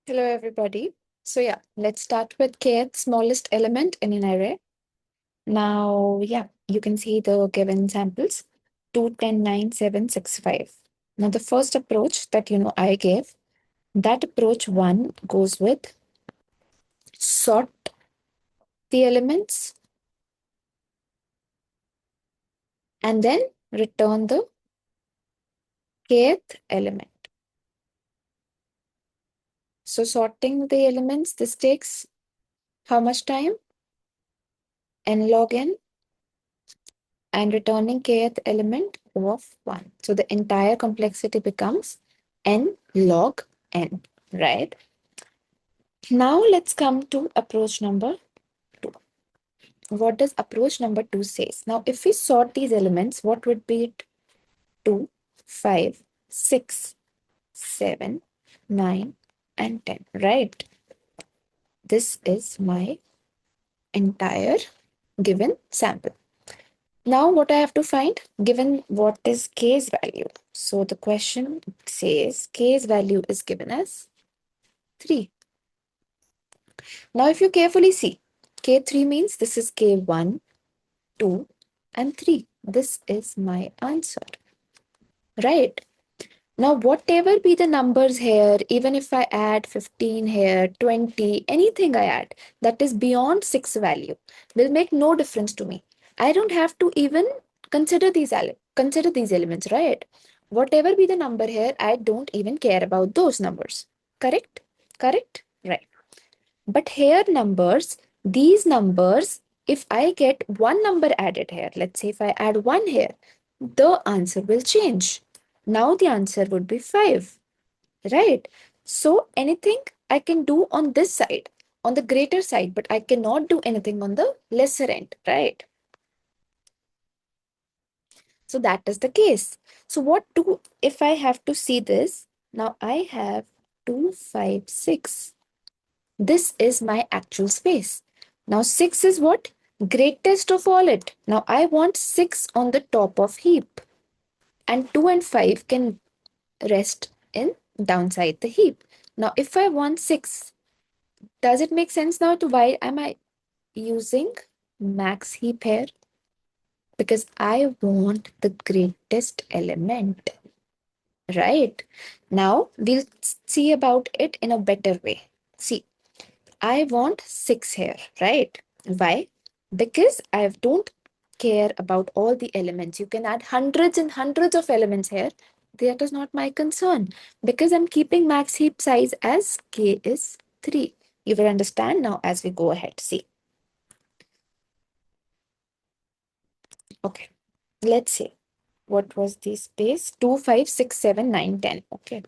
Hello, everybody. So yeah, let's start with kth smallest element in an array. Now, yeah, you can see the given samples, 2, 10, 9, 7, 6, 5. Now, the first approach that I gave, that approach one goes with sort the elements and then return the kth element. So sorting the elements, this takes how much time? N log n, and returning kth element of 1. So the entire complexity becomes n log n, right? Now let's come to approach number 2. What does approach number 2 says? Now if we sort these elements, what would be it? 2, 5, 6, 7, 9, and 10, right? This is my entire given sample. Now what I have to find, given what is k's value. So the question says k's value is given as 3. Now if you carefully see, k3 means this is k1, 2, and 3. This is my answer, right? Now whatever be the numbers here, even if I add 15 here, 20, anything I add that is beyond 6 value will make no difference to me. I don't have to even consider these elements, right? Whatever be the number here, I don't even care about those numbers. Correct? Correct? Right. But here numbers, these numbers, if I get one number added here, let's say if I add 1 here, the answer will change. Now the answer would be 5, right? So anything I can do on this side, on the greater side, but I cannot do anything on the lesser end, right? So that is the case. So what do, if I have to see this, now I have 2, 5, 6. This is my actual space. Now 6 is what? Greatest of all it. Now I want 6 on the top of heap. And 2 and 5 can rest in downside the heap. Now if I want 6, does it make sense now to why am I using max heap here? Because I want the greatest element, right? Now we'll see about it in a better way. See, I want 6 here, right? Why? Because I don't care about all the elements. You can add hundreds and hundreds of elements here. That is not my concern because I'm keeping max heap size as k is 3. You will understand now as we go ahead. See. Okay. Let's see. What was the space? 2, 5, 6, 7, 9, 10. Okay.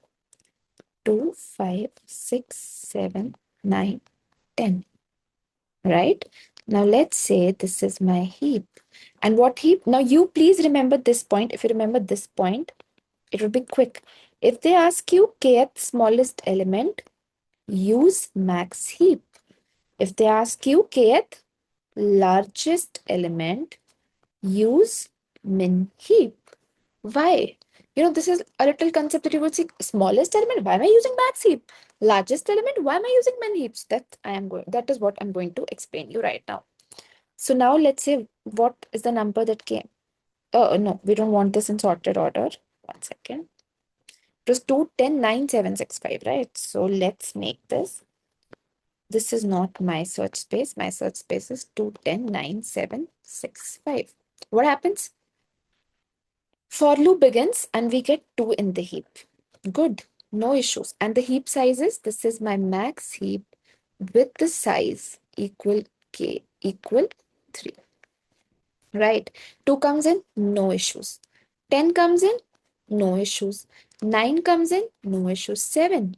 2, 5, 6, 7, 9, 10. Right? Now let's say this is my heap. And what heap? Now you please remember this point. If you remember this point, it will be quick. If they ask you kth smallest element, use max heap. If they ask you kth largest element, use min heap. Why? This is a little concept that you would see. Smallest element, why am I using max heap? Largest element, why am I using min heaps? That is what I'm going to explain you right now. So now let's say what is the number that came. Oh no, we don't want this in sorted order. 1 second. It was 2, 10, 9, 7, 6, 5, right? So let's make this. This is not my search space. My search space is 2, 10, 9, 7, 6, 5. What happens? For loop begins and we get 2 in the heap. Good, no issues. And the heap sizes, this is my max heap with the size equal k equal 3. Right? 2 comes in, no issues. 10 comes in, no issues. 9 comes in, no issues. 7.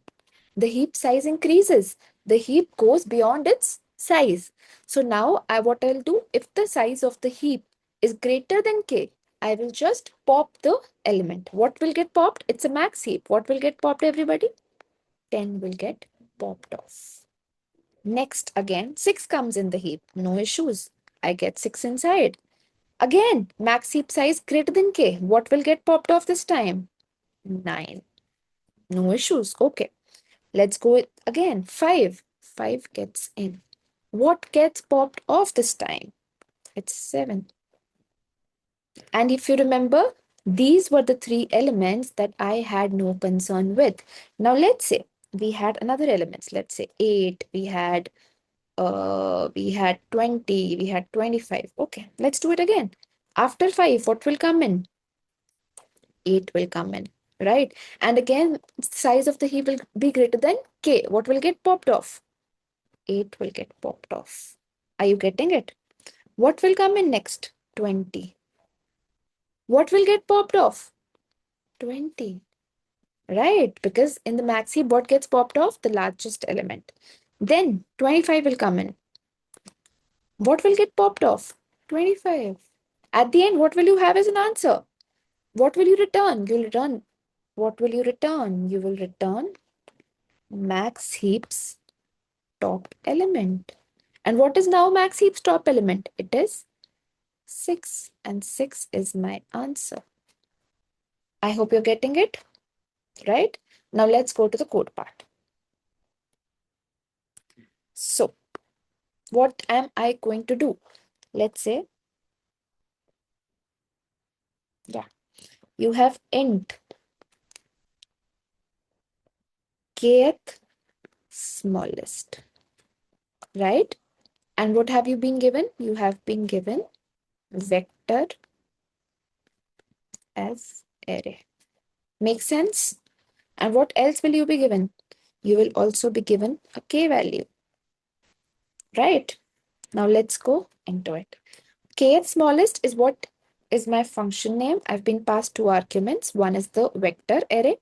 The heap size increases. The heap goes beyond its size. So now what I'll do, if the size of the heap is greater than k, I will just pop the element. What will get popped? It's a max heap. What will get popped, everybody? 10 will get popped off. Next, again, 6 comes in the heap. No issues. I get 6 inside. Again, max heap size greater than k. What will get popped off this time? 9. No issues. Okay. Let's go again. 5. 5 gets in. What gets popped off this time? It's 7. And if you remember, these were the 3 elements that I had no concern with. Now let's say we had another elements. Let's say 8, we had 20, we had 25. Okay, let's do it again. After 5, what will come in? 8 will come in, right? And again, size of the heap will be greater than k. What will get popped off? 8 will get popped off. Are you getting it? What will come in next? 20. What will get popped off? 20. Right, because in the max heap, what gets popped off? The largest element. Then 25 will come in. What will get popped off? 25. At the end, what will you have as an answer? What will you return? You'll return. What will you return? You will return max heap's top element. And what is now max heap's top element? It is 6. And 6 is my answer. I hope you're getting it, right? Now let's go to the code part. So what am I going to do? Let's say, yeah, you have int kth smallest, right? And what have you been given? You have been given vector as array. Make sense? And what else will you be given? You will also be given a k value, right? Now let's go into it. Kth smallest is what is my function name. I've been passed 2 arguments. One is the vector array,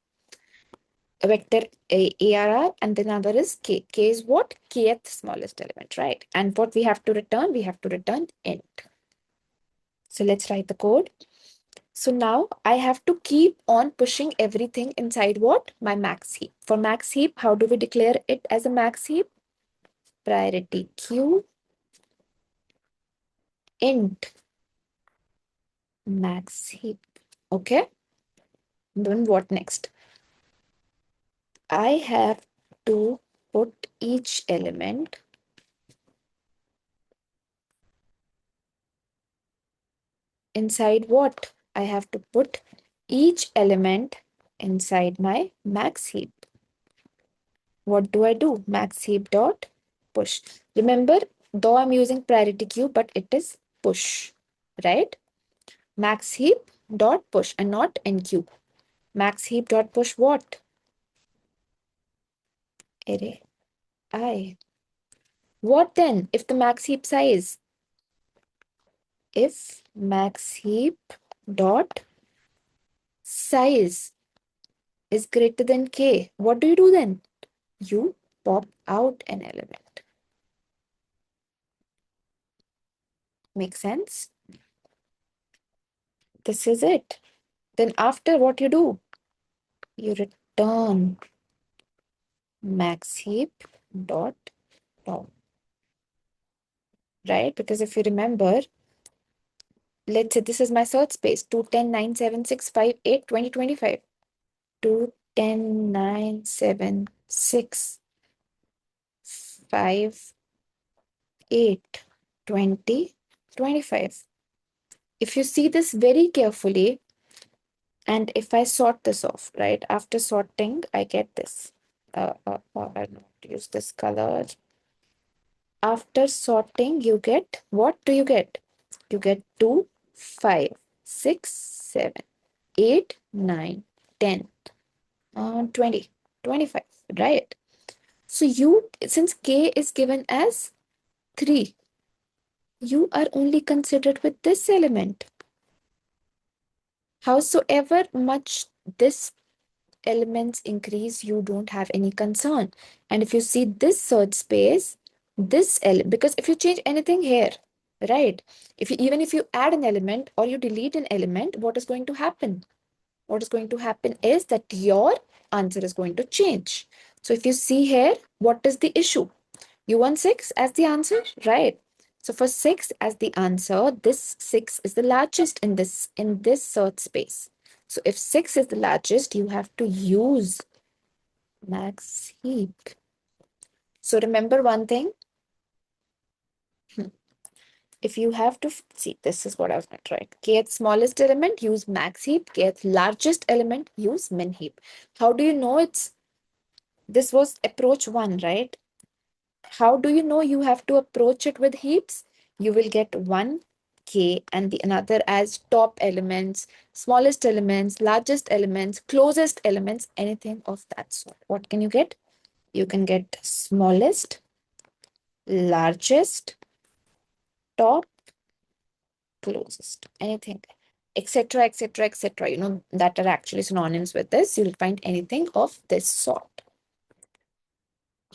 a vector ARR, and then another is k. K is what? Kth smallest element, right? And what we have to return? We have to return int. So let's write the code. So now I have to keep on pushing everything inside what? My max heap. For max heap, how do we declare it as a max heap? Priority queue int max heap. Okay. Then what next? I have to put each element inside what? I have to put each element inside my max heap. What do I do? Max heap dot push. Remember, though I'm using priority queue, but it is push, right? Max heap dot push and not enqueue. Max heap dot push what? Array I. What then if the max heap size? If max heap dot size is greater than k, what do you do then? You pop out an element. Make sense? This is it. Then after what you do? You return max heap dot top, right? Because if you remember, let's say this is my search space 210 9 7 6 5 8 20 25. 210 9 7 6 5 8 20 25. If you see this very carefully, and if I sort this off, right? After sorting, I get this. I'll not use this color. After sorting, you get, what do you get? You get 2, 5, 6, 7, 8, 9, 10, 20, 25, right? So you, since k is given as 3, you are only considered with this element. Howsoever much this elements increase, you don't have any concern. And if you see this search space, this element, because if you change anything here, right, if you, even if you add an element or you delete an element, what is going to happen? What is going to happen is that your answer is going to change. So if you see here, what is the issue? You want 6 as the answer, right? So for 6 as the answer, this 6 is the largest in this search space. So if 6 is the largest, you have to use Max heap. So remember one thing. If you have to see, this is what I was going to try. Kth smallest element, use max heap. Kth largest element, use min heap. How do you know this was approach 1, right? How do you know you have to approach it with heaps? You will get one k and the another as top elements, smallest elements, largest elements, closest elements, anything of that sort. What can you get? You can get smallest, largest, top, closest, anything, etc., etc., etc. That are actually synonyms with this. You'll find anything of this sort.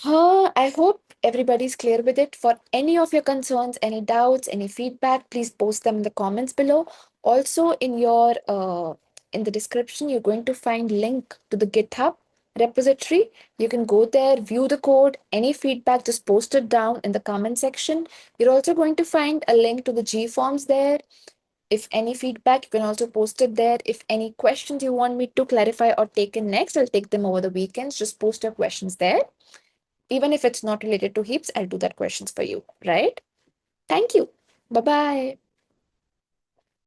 I hope everybody's clear with it. For any of your concerns, any doubts, any feedback, please post them in the comments below. Also, in the description, you're going to find link to the GitHub repository. You can go there, view the code. Any feedback, just post it down in the comment section. You're also going to find a link to the G forms there. If any feedback, you can also post it there. If any questions you want me to clarify or take in next, I'll take them over the weekends. Just post your questions there. Even if it's not related to heaps, I'll do that questions for you, right? Thank you. Bye-bye.